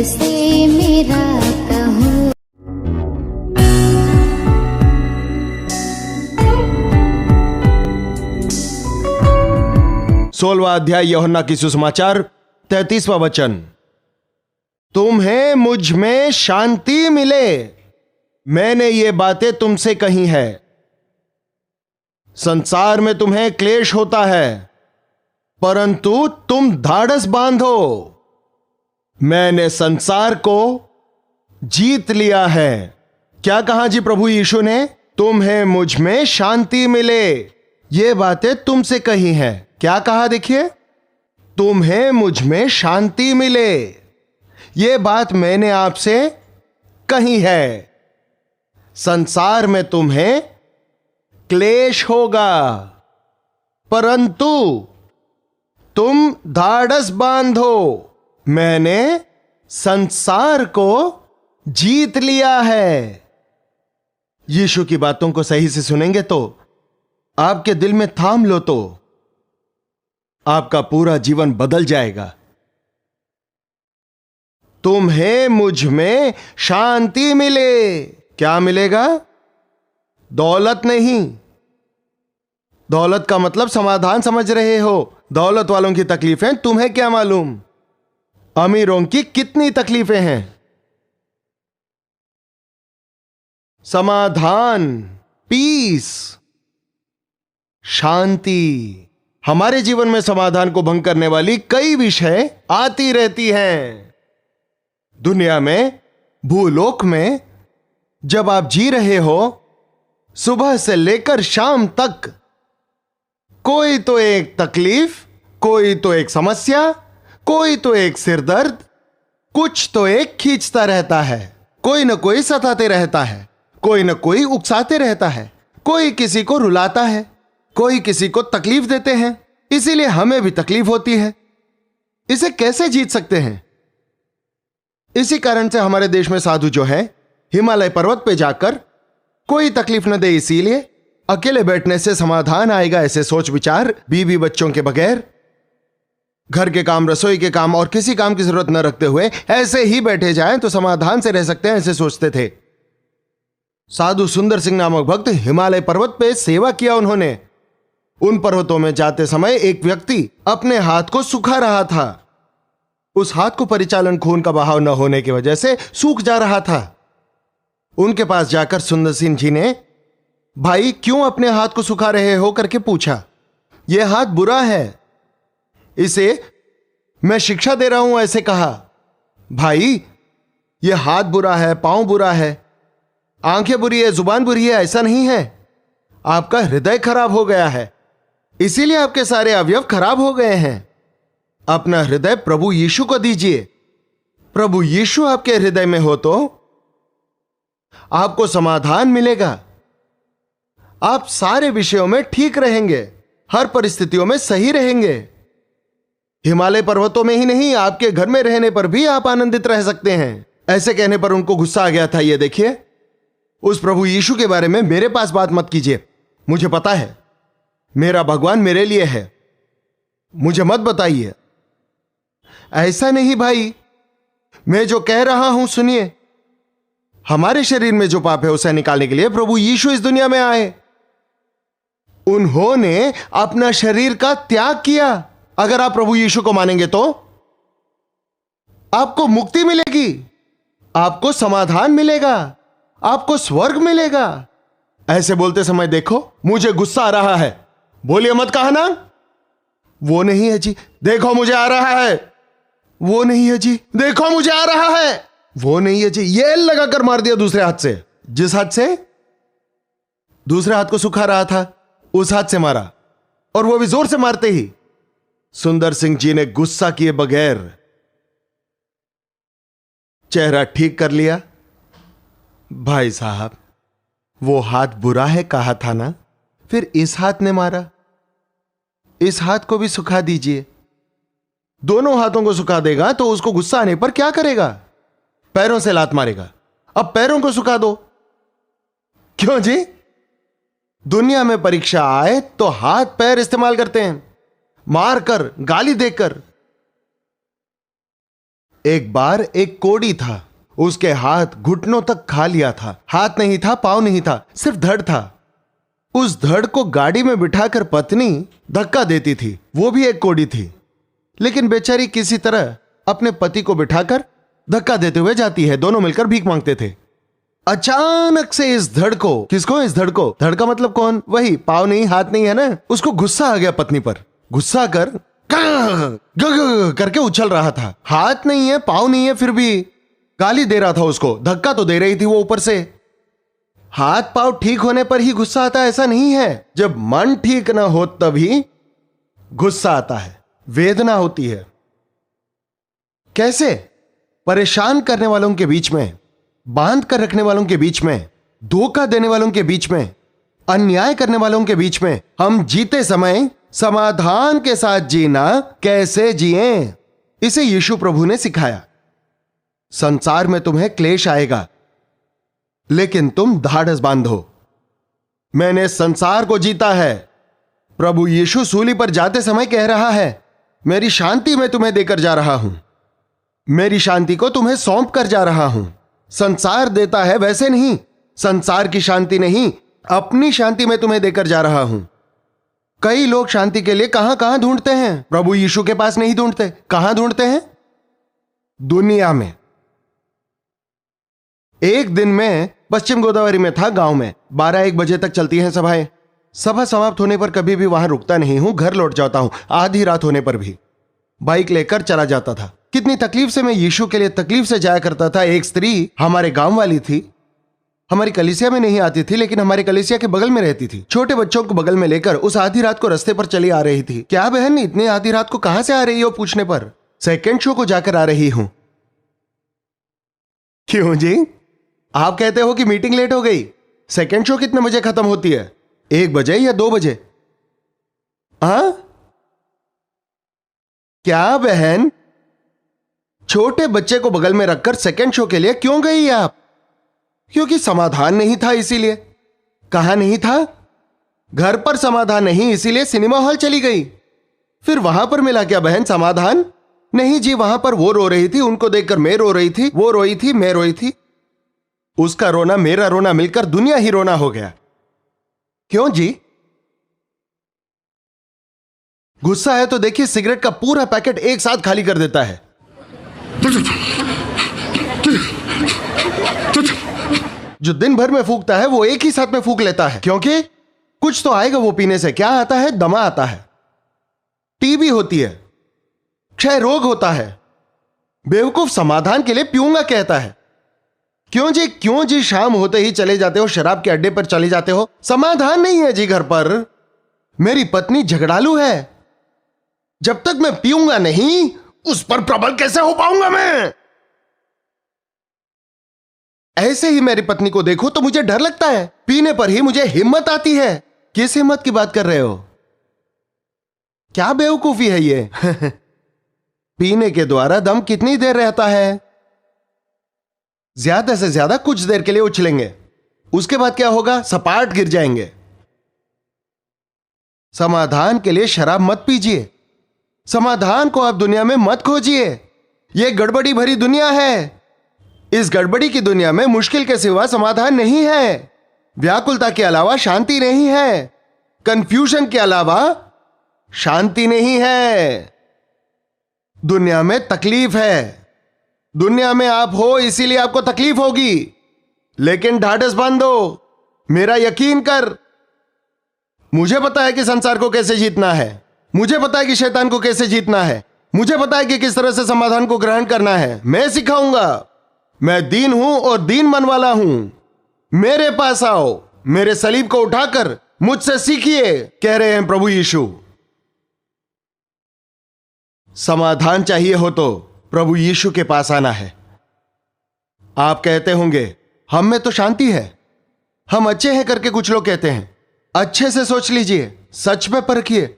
कैसे मेरा कहूँ। 16वां अध्याय यूहन्ना की सुसमाचार 33वां वचन। तुम्हें मुझ में शांति मिले, मैंने ये बातें तुमसे कही है। संसार में तुम्हें क्लेश होता है, परंतु तुम धाड़स बांधो, मैंने संसार को जीत लिया है। क्या कहा जी प्रभु यीशु ने? तुम्हें मुझ में शांति मिले, ये बातें तुमसे कही हैं। क्या कहा? देखिए, तुम्हें मुझ में शांति मिले, ये बात मैंने आपसे कही है। संसार में तुम्हें क्लेश होगा, परंतु तुम धाड़स बांधो, मैंने संसार को जीत लिया है। यीशु की बातों को सही से सुनेंगे तो, आपके दिल में थाम लो तो आपका पूरा जीवन बदल जाएगा। तुम्हें मुझ में शांति मिले। क्या मिलेगा? दौलत नहीं। दौलत का मतलब समाधान समझ रहे हो। दौलत वालों की तकलीफें तुम्हें क्या मालूम, अमीरों की कितनी तकलीफें हैं। समाधान, पीस, शांति। हमारे जीवन में समाधान को भंग करने वाली कई विषय आती रहती हैं। दुनिया में, भूलोक में जब आप जी रहे हो, सुबह से लेकर शाम तक कोई तो एक तकलीफ, कोई तो एक समस्या, कोई तो एक सिरदर्द, कुछ तो एक खींचता रहता है। कोई न कोई सताते रहता है, कोई न कोई उकसाते रहता है, कोई किसी को रुलाता है, कोई किसी को तकलीफ देते हैं। इसीलिए हमें भी तकलीफ होती है। इसे कैसे जीत सकते हैं? इसी कारण से हमारे देश में साधु जो है, हिमालय पर्वत पे जाकर कोई तकलीफ न दे, इसीलिए अकेले बैठने से समाधान आएगा, ऐसे सोच विचार, बीवी बच्चों के बगैर, घर के काम, रसोई के काम और किसी काम की जरूरत न रखते हुए ऐसे ही बैठे जाएं तो समाधान से रह सकते हैं, ऐसे सोचते थे। साधु सुंदर सिंह नामक भक्त हिमालय पर्वत पे सेवा किया उन्होंने। उन पर्वतों में जाते समय एक व्यक्ति अपने हाथ को सुखा रहा था। उस हाथ को परिचालन खून का बहाव न होने की वजह से सूख जा रहा था। उनके पास जाकर सुंदर सिंह जी ने, भाई क्यों अपने हाथ को सुखा रहे हो करके पूछा। यह हाथ बुरा है, इसे मैं शिक्षा दे रहा हूं, ऐसे कहा। भाई यह हाथ बुरा है, पांव बुरा है, आंखें बुरी है, जुबान बुरी है, ऐसा नहीं है। आपका हृदय खराब हो गया है, इसीलिए आपके सारे अवयव खराब हो गए हैं। अपना हृदय प्रभु यीशु को दीजिए। प्रभु यीशु आपके हृदय में हो तो आपको समाधान मिलेगा। आप सारे विषयों में ठीक रहेंगे, हर परिस्थितियों में सही रहेंगे। हिमालय पर्वतों में ही नहीं, आपके घर में रहने पर भी आप आनंदित रह सकते हैं। ऐसे कहने पर उनको गुस्सा आ गया था। ये देखिए, उस प्रभु यीशु के बारे में मेरे पास बात मत कीजिए, मुझे पता है मेरा भगवान मेरे लिए है, मुझे मत बताइए। ऐसा नहीं भाई, मैं जो कह रहा हूं सुनिए। हमारे शरीर में जो पाप है उसे निकालने के लिए प्रभु यीशु इस दुनिया में आए। उन्होंने अपना शरीर का त्याग किया। अगर आप प्रभु यीशु को मानेंगे तो आपको मुक्ति मिलेगी, आपको समाधान मिलेगा, आपको स्वर्ग मिलेगा। ऐसे बोलते समय देखो, मुझे गुस्सा आ रहा है, बोलिए मत कहा ना। वो नहीं है जी, देखो मुझे आ रहा है। वो नहीं है जी, देखो मुझे आ रहा है। वो नहीं है जी, ये लगाकर मार दिया दूसरे हाथ से। जिस हाथ से दूसरे हाथ को सुखा रहा था, उस हाथ से मारा, और वो भी जोर से मारते ही सुंदर सिंह जी ने गुस्सा किए बगैर चेहरा ठीक कर लिया। भाई साहब, वो हाथ बुरा है कहा था ना, फिर इस हाथ ने मारा, इस हाथ को भी सुखा दीजिए। दोनों हाथों को सुखा देगा तो उसको गुस्सा आने पर क्या करेगा? पैरों से लात मारेगा। अब पैरों को सुखा दो। क्यों जी? दुनिया में परीक्षा आए तो हाथ पैर इस्तेमाल करते हैं, मारकर, गाली देकर। एक बार एक कोढ़ी था, उसके हाथ घुटनों तक खा लिया था। हाथ नहीं था, पांव नहीं था, सिर्फ धड़ था। उस धड़ को गाड़ी में बिठाकर पत्नी धक्का देती थी। वो भी एक कोढ़ी थी, लेकिन बेचारी किसी तरह अपने पति को बिठाकर धक्का देते हुए जाती है। दोनों मिलकर भीख मांगते थे। अचानक से इस धड़ को, किसको? इस धड़ को। धड़ का मतलब कौन? वही, पांव नहीं हाथ नहीं है ना। उसको गुस्सा आ गया पत्नी पर। गुस्सा कर करके उछल रहा था। हाथ नहीं है, पांव नहीं है, फिर भी गाली दे रहा था उसको। धक्का तो दे रही थी वो ऊपर से। हाथ पांव ठीक होने पर ही गुस्सा आता है ऐसा नहीं है। जब मन ठीक ना हो तभी गुस्सा आता है, वेदना होती है। कैसे? परेशान करने वालों के बीच में, बांध कर रखने वालों के बीच में, धोखा देने वालों के बीच में, अन्याय करने वालों के बीच में हम जीते समय समाधान के साथ जीना कैसे जिएं, इसे यीशु प्रभु ने सिखाया। संसार में तुम्हें क्लेश आएगा, लेकिन तुम धाड़स बांधो। मैंने संसार को जीता है। प्रभु यीशु सूली पर जाते समय कह रहा है, मेरी शांति मैं तुम्हें देकर जा रहा हूं, मेरी शांति को तुम्हें सौंप कर जा रहा हूं। संसार देता है वैसे नहीं, संसार की शांति नहीं, अपनी शांति मैं तुम्हें देकर जा रहा हूं। कई लोग शांति के लिए कहां कहां ढूंढते हैं, प्रभु यीशु के पास नहीं ढूंढते। कहां ढूंढते हैं? दुनिया में। एक दिन मैं पश्चिम गोदावरी में था, गांव में 12-1 बजे तक चलती हैं सभाएं। सभा समाप्त होने पर कभी भी वहां रुकता नहीं हूं, घर लौट जाता हूं। आधी रात होने पर भी बाइक लेकर चला जाता था। कितनी तकलीफ से मैं यीशु के लिए तकलीफ से जाया करता था। एक स्त्री हमारे गांव वाली थी, हमारी कलीसिया में नहीं आती थी, लेकिन हमारी कलीसिया के बगल में रहती थी। छोटे बच्चों को बगल में लेकर उस आधी रात को रास्ते पर चली आ रही थी। क्या बहन, इतनी आधी रात को कहां से आ रही हो पूछने पर, सेकेंड शो को जाकर आ रही हूं। क्यों जी? आप कहते हो कि मीटिंग लेट हो गई। सेकेंड शो कितने बजे खत्म होती है? 1 बजे या 2 बजे? हाँ क्या बहन, छोटे बच्चे को बगल में रखकर सेकेंड शो के लिए क्यों गई आप? क्योंकि समाधान नहीं था, इसीलिए। कहां नहीं था? घर पर समाधान नहीं, इसीलिए सिनेमा हॉल चली गई। फिर वहां पर मिला क्या बहन समाधान? नहीं जी, वहां पर वो रो रही थी, उनको देखकर मैं रो रही थी, वो रोई थी, मैं रोई थी। उसका रोना मेरा रोना मिलकर दुनिया ही रोना हो गया। क्यों जी? गुस्सा है तो देखिए, सिगरेट का पूरा पैकेट एक साथ खाली कर देता है। जो दिन भर में फूकता है वो एक ही साथ में फूक लेता है, क्योंकि कुछ तो आएगा वो पीने से। क्या आता है? दमा आता है, टीबी होती है, क्षय रोग होता है। बेवकूफ समाधान के लिए पीऊंगा कहता है। क्यों जी? क्यों जी? शाम होते ही चले जाते हो, शराब के अड्डे पर चले जाते हो। समाधान नहीं है जी घर पर। मेरी पत्नी झगड़ालू है, जब तक मैं पीऊंगा नहीं उस पर प्रबल कैसे हो पाऊंगा मैं? ऐसे ही मेरी पत्नी को देखो तो मुझे डर लगता है, पीने पर ही मुझे हिम्मत आती है। किस हिम्मत की बात कर रहे हो? क्या बेवकूफी है ये? पीने के द्वारा दम कितनी देर रहता है? ज्यादा से ज्यादा कुछ देर के लिए उछलेंगे, उसके बाद क्या होगा? सपाट गिर जाएंगे। समाधान के लिए शराब मत पीजिए, समाधान को आप दुनिया में मत खोजिए। यह गड़बड़ी भरी दुनिया है। इस गड़बड़ी की दुनिया में मुश्किल के सिवा समाधान नहीं है, व्याकुलता के अलावा शांति नहीं है, कंफ्यूजन के अलावा शांति नहीं है। दुनिया में तकलीफ है, दुनिया में आप हो इसीलिए आपको तकलीफ होगी, लेकिन ढाढ़स बांधो, मेरा यकीन कर। मुझे पता है कि संसार को कैसे जीतना है, मुझे पता है कि शैतान को कैसे जीतना है, मुझे पता है कि किस तरह से समाधान को ग्रहण करना है। मैं सिखाऊंगा। मैं दीन हूं और दीन मन वाला हूं। मेरे पास आओ, मेरे सलीब को उठाकर मुझसे सीखिए, कह रहे हैं प्रभु यीशु। समाधान चाहिए हो तो प्रभु यीशु के पास आना है। आप कहते होंगे हम में तो शांति है, हम अच्छे हैं करके कुछ लोग कहते हैं। अच्छे से सोच लीजिए, सच में परखिए,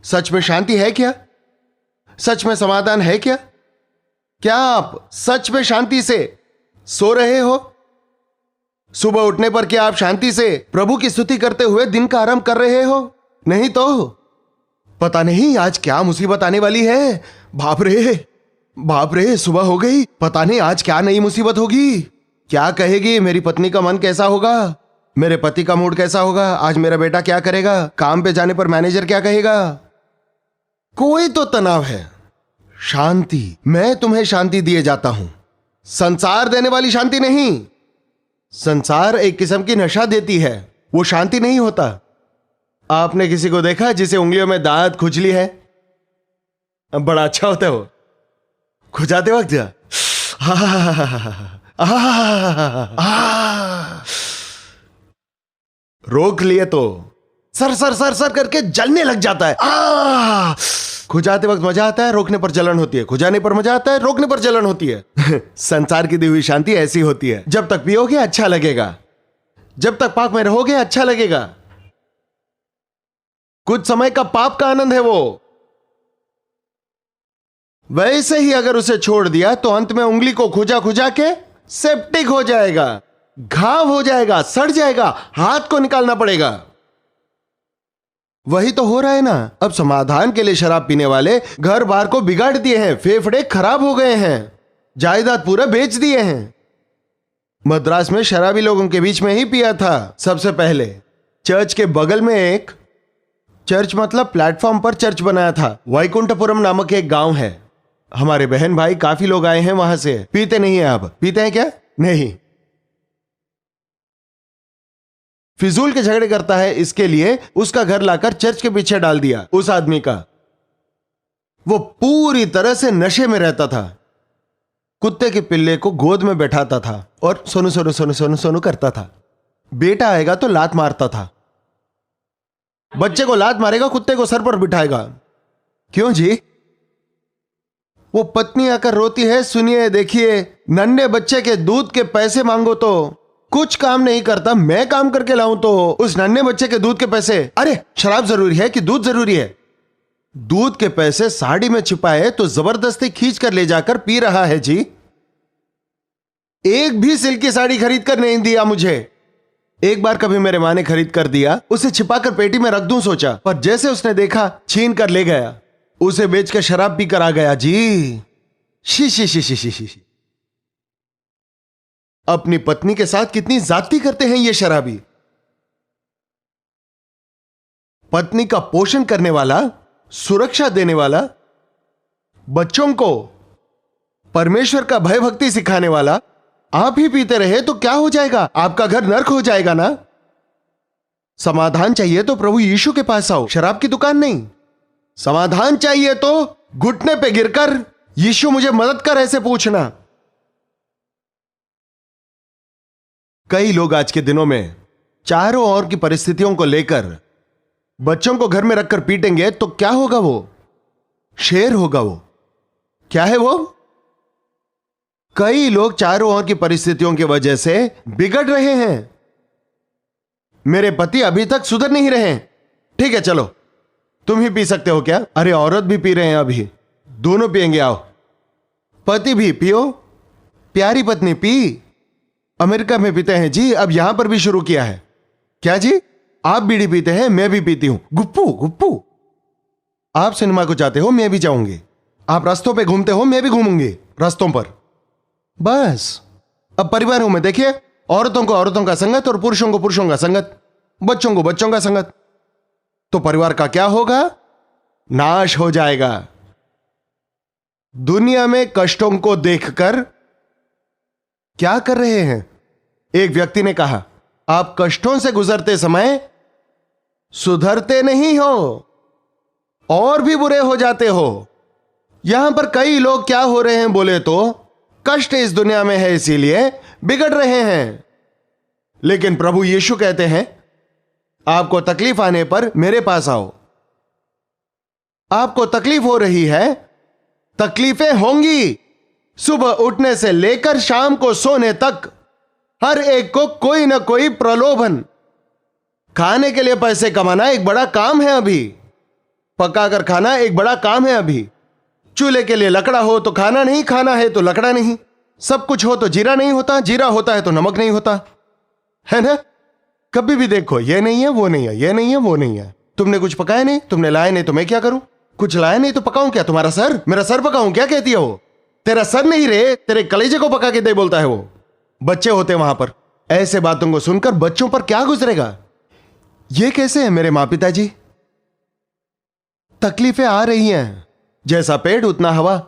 सच में शांति है क्या? सच में समाधान है क्या? क्या आप सच में शांति से सो रहे हो? सुबह उठने पर क्या आप शांति से प्रभु की स्तुति करते हुए दिन का आरंभ कर रहे हो? नहीं तो पता नहीं आज क्या मुसीबत आने वाली है। बाप रे, बाप रे, सुबह हो गई, पता नहीं आज क्या नई मुसीबत होगी। क्या कहेगी मेरी पत्नी का मन कैसा होगा, मेरे पति का मूड कैसा होगा, आज मेरा बेटा क्या करेगा, काम पे जाने पर मैनेजर क्या कहेगा। कोई तो तनाव है। शांति, मैं तुम्हें शांति दिए जाता हूं, संसार देने वाली शांति नहीं। संसार एक किस्म की नशा देती है, वो शांति नहीं होता। आपने किसी को देखा जिसे उंगलियों में दांत खुजली है? बड़ा अच्छा होता है वो खुजाते वक्त। रोक लिए तो सर सर सर सर करके जलने लग जाता है। खुजाते वक्त मजा आता है, रोकने पर जलन होती है, खुजाने पर मजा आता है, रोकने पर जलन होती है। संसार की दी हुई शांति ऐसी होती है, जब तक पियोगे अच्छा लगेगा, जब तक पाप में रहोगे अच्छा लगेगा। कुछ समय का पाप का आनंद है वो। वैसे ही अगर उसे छोड़ दिया तो अंत में उंगली को खुजा खुजा के सेप्टिक हो जाएगा, घाव हो जाएगा, सड़ जाएगा, हाथ को निकालना पड़ेगा। वही तो हो रहा है ना। अब समाधान के लिए शराब पीने वाले घर बार को बिगाड़ दिए हैं, फेफड़े खराब हो गए हैं, जायदाद पूरा बेच दिए हैं। मद्रास में शराबी लोगों के बीच में ही पिया था सबसे पहले। चर्च के बगल में एक चर्च, मतलब प्लेटफॉर्म पर चर्च बनाया था। वैकुंठपुरम नामक एक गांव है। हमारे बहन भाई काफी लोग आए हैं वहां से। पीते नहीं है। अब पीते हैं क्या? नहीं। फिजूल के झगड़े करता है, इसके लिए उसका घर लाकर चर्च के पीछे डाल दिया उस आदमी का। वो पूरी तरह से नशे में रहता था। कुत्ते के पिल्ले को गोद में बैठाता था और सोनू सोनू सोनू सोनू सोनू करता था। बेटा आएगा तो लात मारता था। बच्चे को लात मारेगा, कुत्ते को सर पर बिठाएगा। क्यों जी? वो पत्नी आकर रोती है, सुनिए देखिए, नन्हे बच्चे के दूध के पैसे मांगो तो कुछ काम नहीं करता, मैं काम करके लाऊं तो उस नन्हे बच्चे के दूध के पैसे। अरे शराब जरूरी है कि दूध जरूरी है? दूध के पैसे साड़ी में छिपाए तो जबरदस्ती खींच कर ले जाकर पी रहा है जी। एक भी सिल्क की साड़ी खरीद कर नहीं दिया मुझे। एक बार कभी मेरे माँ ने खरीद कर दिया, उसे छिपाकर पेटी में रख दूं सोचा, पर जैसे उसने देखा छीन कर ले गया। उसे बेचकर शराब पीकर आ गया जी। शी शी शी शी शी शी। अपनी पत्नी के साथ कितनी ज्यादती करते हैं ये शराबी। पत्नी का पोषण करने वाला, सुरक्षा देने वाला, बच्चों को परमेश्वर का भय भक्ति सिखाने वाला आप ही पीते रहे तो क्या हो जाएगा? आपका घर नर्क हो जाएगा ना। समाधान चाहिए तो प्रभु यीशु के पास आओ, शराब की दुकान नहीं। समाधान चाहिए तो घुटने पे गिरकर यीशु मुझे मदद कर ऐसे पूछना। कई लोग आज के दिनों में चारों ओर की परिस्थितियों को लेकर बच्चों को घर में रखकर पीटेंगे तो क्या होगा? वो शेर होगा। वो क्या है? वो कई लोग चारों ओर की परिस्थितियों की वजह से बिगड़ रहे हैं। मेरे पति अभी तक सुधर नहीं रहे। ठीक है चलो, तुम ही पी सकते हो क्या? अरे औरत भी पी रहे हैं, अभी दोनों पिएंगे, आओ। पति भी पियो, प्यारी पत्नी पी। अमेरिका में पीते हैं जी, अब यहां पर भी शुरू किया है। क्या जी? आप बीड़ी पीते हैं, मैं भी पीती हूं। गुप्पू गुप्पू। आप सिनेमा को जाते हो, मैं भी जाऊंगी। आप रास्तों पे घूमते हो, मैं भी घूमूंगी रास्तों पर। बस अब परिवारों में देखिए, औरतों को औरतों का संगत और पुरुषों को पुरुषों का संगत, बच्चों को बच्चों का संगत। तो परिवार का क्या होगा? नाश हो जाएगा। दुनिया में कष्टों को देखकर क्या कर रहे हैं? एक व्यक्ति ने कहा, आप कष्टों से गुजरते समय सुधरते नहीं हो और भी बुरे हो जाते हो। यहां पर कई लोग क्या हो रहे हैं बोले तो कष्ट इस दुनिया में है इसीलिए बिगड़ रहे हैं। लेकिन प्रभु यीशु कहते हैं, आपको तकलीफ आने पर मेरे पास आओ। आपको तकलीफ हो रही है, तकलीफें होंगी। सुबह उठने से लेकर शाम को सोने तक हर एक को कोई ना कोई प्रलोभन। खाने के लिए पैसे कमाना एक बड़ा काम है अभी। पकाकर खाना एक बड़ा काम है अभी। चूल्हे के लिए लकड़ा हो तो खाना नहीं, खाना है तो लकड़ा नहीं। सब कुछ हो तो जीरा नहीं होता, जीरा होता है तो नमक नहीं होता, है ना? कभी भी देखो, ये नहीं है वो नहीं है, ये नहीं है वो नहीं है। तुमने कुछ पकाया नहीं, तुमने लाया नहीं तो मैं क्या करूं? कुछ लाया नहीं तो पकाऊं क्या? तुम्हारा सर, मेरा सर पकाऊं क्या? कहती हो तेरा सर नहीं रे, तेरे कलेजे को पका के दे बोलता है वो। बच्चे होते वहां पर। ऐसे बातों को सुनकर बच्चों पर क्या गुजरेगा? ये कैसे है मेरे माँ पिताजी? तकलीफें आ रही हैं, जैसा पेड़ उतना हवा।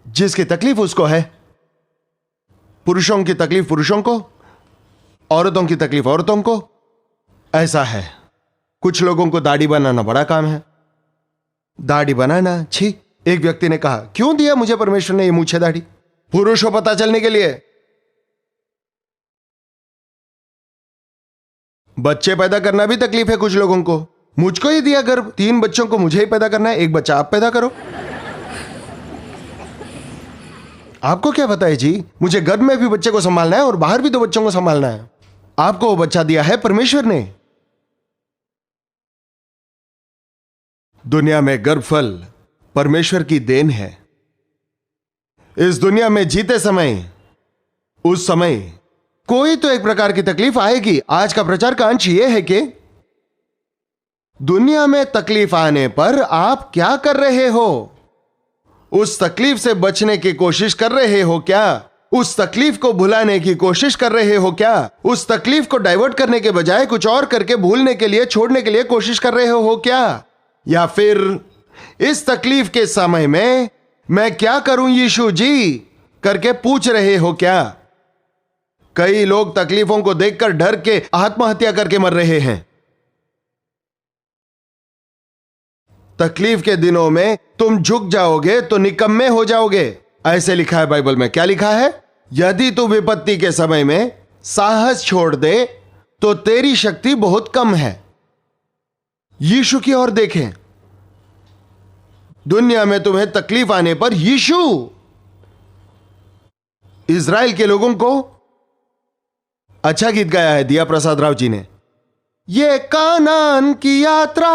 जिसकी तकलीफ उसको है। पुरुषों की तकलीफ पुरुषों को, औरतों की तकलीफ औरतों को। ऐसा है। कुछ लोगों को दाढ़ी बनाना बड़ा काम है। दाढ़ी बनाना छी। एक व्यक्ति ने कहा, क्यों दिया मुझे परमेश्वर ने ये मूछे दाढ़ी? पुरुष हो पता चलने के लिए। बच्चे पैदा करना भी तकलीफ है कुछ लोगों को। मुझको ही दिया गर्भ, 3 बच्चों को मुझे ही पैदा करना है, 1 बच्चा आप पैदा करो। आपको क्या पता है जी? मुझे गर्भ में भी बच्चे को संभालना है और बाहर भी 2 बच्चों को संभालना है। आपको वो बच्चा दिया है परमेश्वर ने। दुनिया में गर्भफल परमेश्वर की देन है। इस दुनिया में जीते समय, उस समय कोई तो एक प्रकार की तकलीफ आएगी। आज का प्रचार का अंश यह है कि दुनिया में तकलीफ आने पर आप क्या कर रहे हो? उस तकलीफ से बचने की कोशिश कर रहे हो क्या? उस तकलीफ को भुलाने की कोशिश कर रहे हो क्या? उस तकलीफ को डाइवर्ट करने के बजाय कुछ और करके भूलने के लिए, छोड़ने के लिए कोशिश कर रहे हो क्या? या फिर इस तकलीफ के समय में मैं क्या करूं यीशु जी करके पूछ रहे हो क्या? कई लोग तकलीफों को देखकर डर के आत्महत्या करके मर रहे हैं। तकलीफ के दिनों में तुम झुक जाओगे तो निकम्मे हो जाओगे। ऐसे लिखा है बाइबल में। क्या लिखा है? यदि तू विपत्ति के समय में साहस छोड़ दे तो तेरी शक्ति बहुत कम है। यीशु की ओर देखें। दुनिया में तुम्हें तकलीफ आने पर यीशु इज़राइल के लोगों को अच्छा गीत गाया है दिया प्रसाद राव जी ने। ये कानान की यात्रा,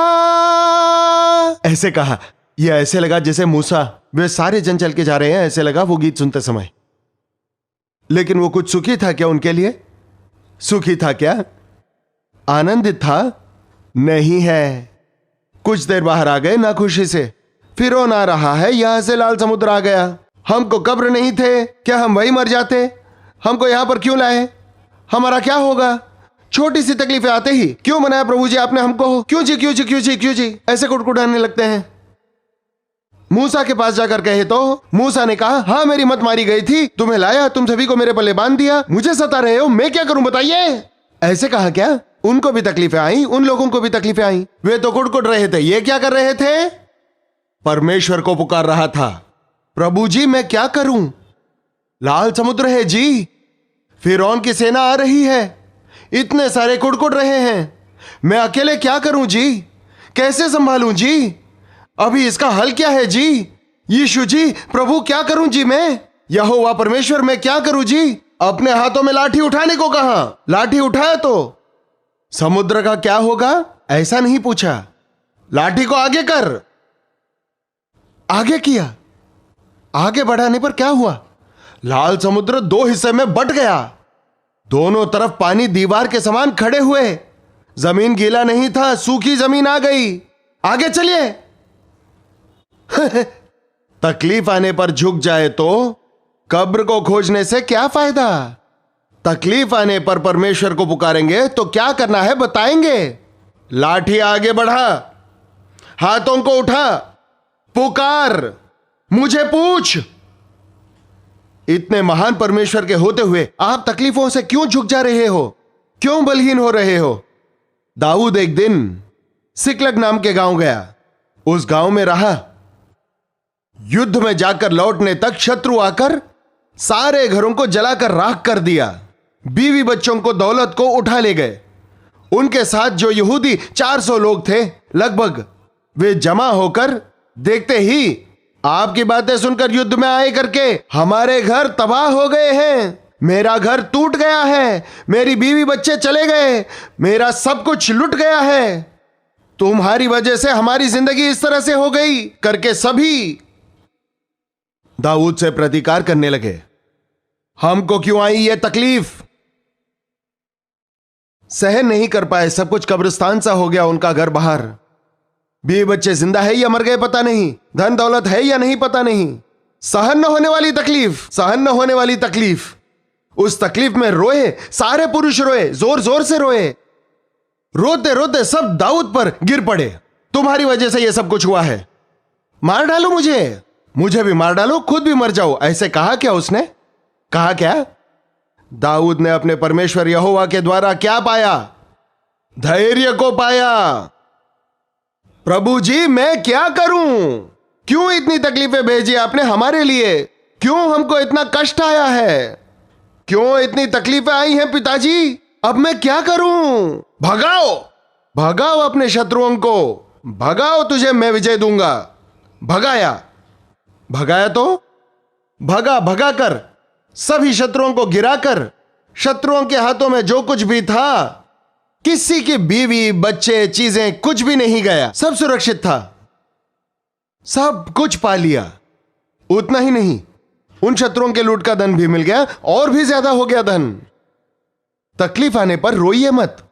ऐसे कहा। यह ऐसे लगा जैसे मूसा, वे सारे जन चल के जा रहे हैं, ऐसे लगा वो गीत सुनते समय। लेकिन वो कुछ सुखी था क्या उनके लिए? सुखी था क्या? आनंदित था? नहीं है। कुछ देर बाहर आ गए ना खुशी से। फिरौन आ रहा है, यहां से लाल समुद्र आ गया। हमको कब्र नहीं थे क्या? हम वही मर जाते। हमको यहां पर क्यों लाए? हमारा क्या होगा? छोटी सी तकलीफें आते ही क्यों मनाया प्रभु जी आपने हमको? क्यों जी क्यों जी क्यों जी क्यों जी ऐसे कुड़कुड़ाने लगते हैं। मूसा के पास जाकर कहे तो मूसा ने कहा, हाँ मेरी मत मारी गई थी, तुम्हें लाया, तुम सभी को मेरे पल्ले बांध दिया, मुझे सता रहे हो, मैं क्या करूं बताइए? ऐसे कहा क्या? उनको भी तकलीफें आई, उन लोगों को भी तकलीफें आई। वे तो कुड़कुड़ रहे थे। ये क्या कर रहे थे? परमेश्वर को पुकार रहा था। प्रभु जी मैं क्या करूं? लाल समुद्र है जी, फिरौन की सेना आ रही है, इतने सारे कुड़कुड़ रहे हैं, मैं अकेले क्या करूं जी? कैसे संभालूं जी? अभी इसका हल क्या है जी? यीशु जी, प्रभु क्या करूं जी मैं? यहोवा परमेश्वर मैं क्या करूं जी? अपने हाथों में लाठी उठाने को कहा, लाठी उठाया तो समुद्र का क्या होगा? ऐसा नहीं पूछा। लाठी को आगे कर, आगे किया। आगे बढ़ाने पर क्या हुआ? लाल समुद्र 2 हिस्से में बंट गया। दोनों तरफ पानी दीवार के समान खड़े हुए। जमीन गीला नहीं था, सूखी जमीन आ गई। आगे चलिए। तकलीफ आने पर झुक जाए तो कब्र को खोजने से क्या फायदा? तकलीफ आने पर परमेश्वर को पुकारेंगे तो क्या करना है बताएंगे। लाठी आगे बढ़ा, हाथों को उठा, पुकार, मुझे पूछ। इतने महान परमेश्वर के होते हुए आप तकलीफों से क्यों झुक जा रहे हो? क्यों बलहीन हो रहे हो? दाऊद एक दिन सिकलग नाम के गांव गया। उस गांव में रहा। युद्ध में जाकर लौटने तक शत्रु आकर सारे घरों को जलाकर राख कर दिया। बीवी बच्चों को, दौलत को उठा ले गए। उनके साथ जो यहूदी 400 लोग थे लगभग, वे जमा होकर देखते ही आपकी बातें सुनकर युद्ध में आए करके हमारे घर तबाह हो गए हैं, मेरा घर टूट गया है, मेरी बीवी बच्चे चले गए, मेरा सब कुछ लुट गया है, तुम्हारी वजह से हमारी जिंदगी इस तरह से हो गई करके सभी दाऊद से प्रतिकार करने लगे। हमको क्यों आई ये तकलीफ? सहन नहीं कर पाए, सब कुछ कब्रिस्तान सा हो गया उनका घर बाहर। बीवी बच्चे जिंदा है या मर गए पता नहीं, धन दौलत है या नहीं पता नहीं, सहन न होने वाली तकलीफ, सहन न होने वाली तकलीफ। उस तकलीफ में रोए, सारे पुरुष रोए, जोर जोर से रोए। रोते रोते सब दाऊद पर गिर पड़े। तुम्हारी वजह से यह सब कुछ हुआ है, मार डालो मुझे भी मार डालो, खुद भी मर जाओ। ऐसे कहा क्या उसने? कहा क्या? दाऊद ने अपने परमेश्वर यहोवा के द्वारा क्या पाया? धैर्य को पाया। प्रभु जी मैं क्या करूं? क्यों इतनी तकलीफें भेजी आपने हमारे लिए? क्यों हमको इतना कष्ट आया है? क्यों इतनी तकलीफें आई हैं पिताजी? अब मैं क्या करूं? भगाओ, भगाओ अपने शत्रुओं को, भगाओ, तुझे मैं विजय दूंगा। भगाया तो भगा कर सभी शत्रुओं को गिराकर, शत्रुओं के हाथों में जो कुछ भी था, किसी की बीवी बच्चे चीजें कुछ भी नहीं गया, सब सुरक्षित था, सब कुछ पा लिया। उतना ही नहीं, उन शत्रुओं के लूट का धन भी मिल गया, और भी ज्यादा हो गया धन। तकलीफ आने पर रोइए मत।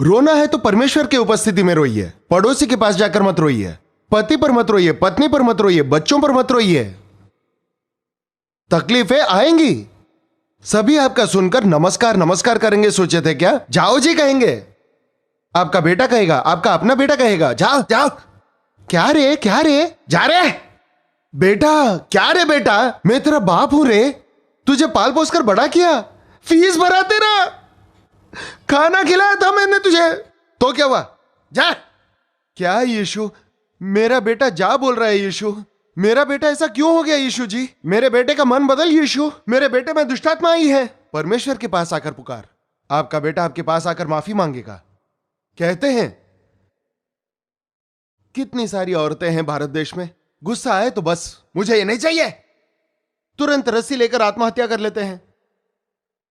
रोना है तो परमेश्वर की उपस्थिति में रोइए, पड़ोसी के पास जाकर मत रोइए, पति पर मत रोइए, पत्नी पर मत रोइए, बच्चों पर मत रोइए। तकलीफें आएंगी, सभी आपका सुनकर नमस्कार नमस्कार करेंगे। सोचे थे क्या? जाओ जी कहेंगे, आपका बेटा कहेगा, आपका अपना बेटा कहेगा, जाओ जाओ। क्या रे जा रे बेटा, क्या रे बेटा, मैं तेरा बाप हूं रे, तुझे पाल पोस कर बड़ा किया, फीस भरा तेरा, खाना खिलाया था मैंने तुझे, तो क्या हुआ? जा। क्या यीशु, मेरा बेटा जा बोल रहा है यीशु, मेरा बेटा ऐसा क्यों हो गया यीशु जी? मेरे बेटे का मन बदल यीशु, मेरे बेटे में दुष्टात्मा आई है। परमेश्वर के पास आकर पुकार, आपका बेटा आपके पास आकर माफी मांगेगा। कहते हैं कितनी सारी औरतें हैं भारत देश में, गुस्सा आए तो बस मुझे ये नहीं चाहिए, तुरंत रस्सी लेकर आत्महत्या कर लेते हैं,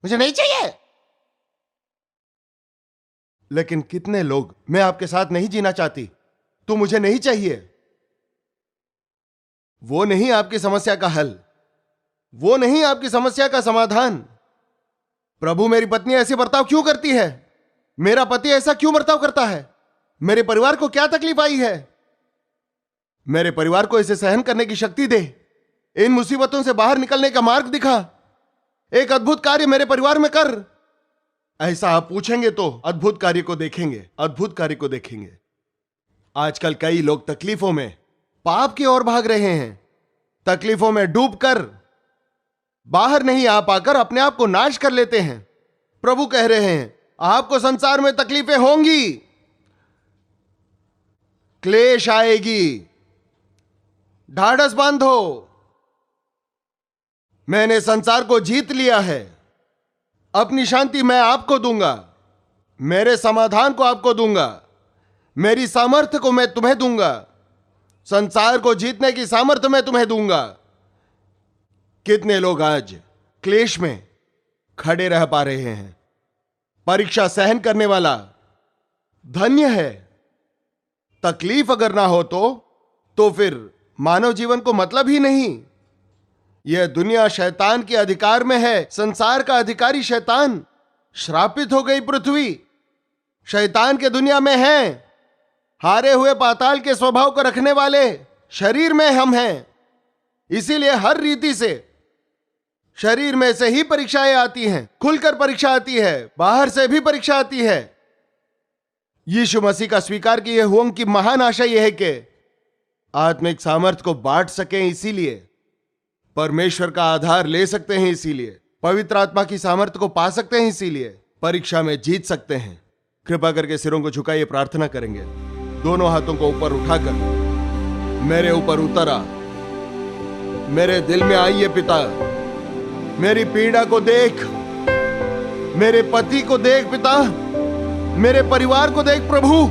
मुझे नहीं चाहिए। लेकिन कितने लोग, मैं आपके साथ नहीं जीना चाहती, तू मुझे नहीं चाहिए। वो नहीं आपकी समस्या का हल, वो नहीं आपकी समस्या का समाधान। प्रभु मेरी पत्नी ऐसे बर्ताव क्यों करती है? मेरा पति ऐसा क्यों बर्ताव करता है? मेरे परिवार को क्या तकलीफ आई है? मेरे परिवार को इसे सहन करने की शक्ति दे, इन मुसीबतों से बाहर निकलने का मार्ग दिखा, एक अद्भुत कार्य मेरे परिवार में कर। ऐसा आप पूछेंगे तो अद्भुत कार्य को देखेंगे, अद्भुत कार्य को देखेंगे। आजकल कई लोग तकलीफों में पाप की ओर भाग रहे हैं, तकलीफों में डूबकर बाहर नहीं आ पाकर अपने आप को नाश कर लेते हैं। प्रभु कह रहे हैं आपको संसार में तकलीफें होंगी, क्लेश आएगी, ढाढ़स बांधो, मैंने संसार को जीत लिया है, अपनी शांति मैं आपको दूंगा, मेरे समाधान को आपको दूंगा, मेरी सामर्थ्य को मैं तुम्हें दूंगा, संसार को जीतने की सामर्थ्य मैं तुम्हें दूंगा। कितने लोग आज क्लेश में खड़े रह पा रहे हैं? परीक्षा सहन करने वाला धन्य है। तकलीफ अगर ना हो तो फिर मानव जीवन को मतलब ही नहीं। यह दुनिया शैतान के अधिकार में है, संसार का अधिकारी शैतान। श्रापित हो गई पृथ्वी, शैतान के दुनिया में है। हारे हुए पाताल के स्वभाव को रखने वाले शरीर में हम हैं। इसीलिए हर रीति से शरीर में से ही परीक्षाएं आती हैं, खुलकर परीक्षा आती है, बाहर से भी परीक्षा आती है। यीशु मसीह का स्वीकार किए हुओं की महान आशा यह है कि आत्मिक सामर्थ्य को बांट सकें, इसीलिए परमेश्वर का आधार ले सकते हैं, इसीलिए पवित्र आत्मा की सामर्थ्य को पा सकते हैं, इसीलिए परीक्षा में जीत सकते हैं। कृपा करके सिरों को झुकाइए, प्रार्थना करेंगे। दोनों हाथों को ऊपर उठाकर मेरे ऊपर उतर आ, मेरे दिल में आइए पिता, मेरी पीड़ा को देख, मेरे पति को देख पिता, मेरे परिवार को देख प्रभु,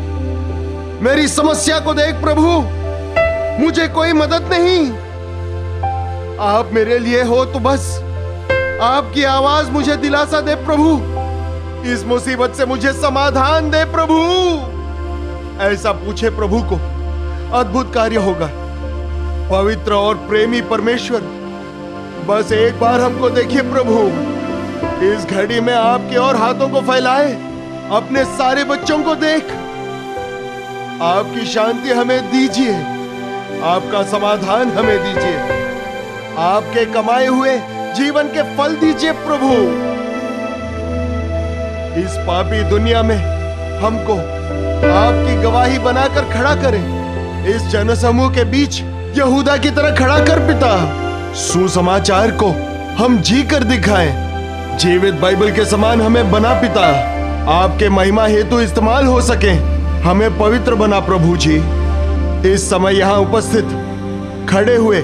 मेरी समस्या को देख प्रभु। मुझे कोई मदद नहीं, आप मेरे लिए हो तो बस आपकी आवाज मुझे दिलासा दे प्रभु, इस मुसीबत से मुझे समाधान दे प्रभु। ऐसा पूछे प्रभु को, अद्भुत कार्य होगा। पवित्र और प्रेमी परमेश्वर, बस एक बार हमको देखिए प्रभु, इस घड़ी में आपके और हाथों को फैलाए, अपने सारे बच्चों को देख, आपकी शांति हमें दीजिए, आपका समाधान हमें दीजिए, आपके कमाए हुए जीवन के फल दीजिए प्रभु। इस पापी दुनिया में हमको आपकी गवाही बनाकर खड़ा करें। इस जनसमूह के बीच यहूदा की तरह खड़ा कर पिता। सुसमाचार को हम जी कर दिखाएं। जीवित बाइबल के समान हमें बना पिता। आपके महिमा हेतु इस्तेमाल हो सके। हमें पवित्र बना प्रभु जी। इस समय यहाँ उपस्थित खड़े हुए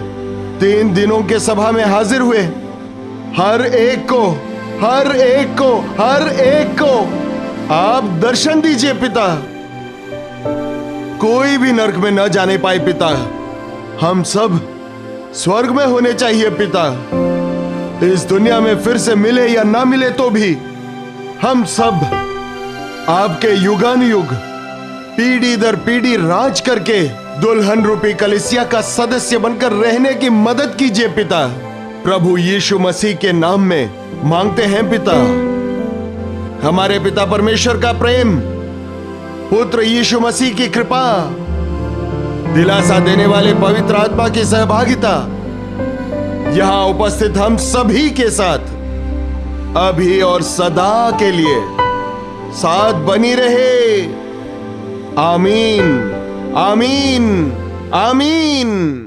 3 दिनों के सभा में हाजिर हुए हर एक को आप दर्शन दीजिए पिता। कोई भी नरक में न जाने पाए पिता। हम सब स्वर्ग में होने चाहिए पिता। इस दुनिया में फिर से मिले या ना मिले तो भी हम सब आपके युगानुयुग पीढ़ी दर पीढ़ी राज करके दुल्हन रूपी कलीसिया का सदस्य बनकर रहने की मदद कीजिए पिता। प्रभु यीशु मसीह के नाम में मांगते हैं पिता। हमारे पिता परमेश्वर का प्रेम, पुत्र यीशु मसीह की कृपा, दिलासा देने वाले पवित्र आत्मा की सहभागिता यहां उपस्थित हम सभी के साथ अभी और सदा के लिए साथ बनी रहे। आमीन, आमीन, आमीन।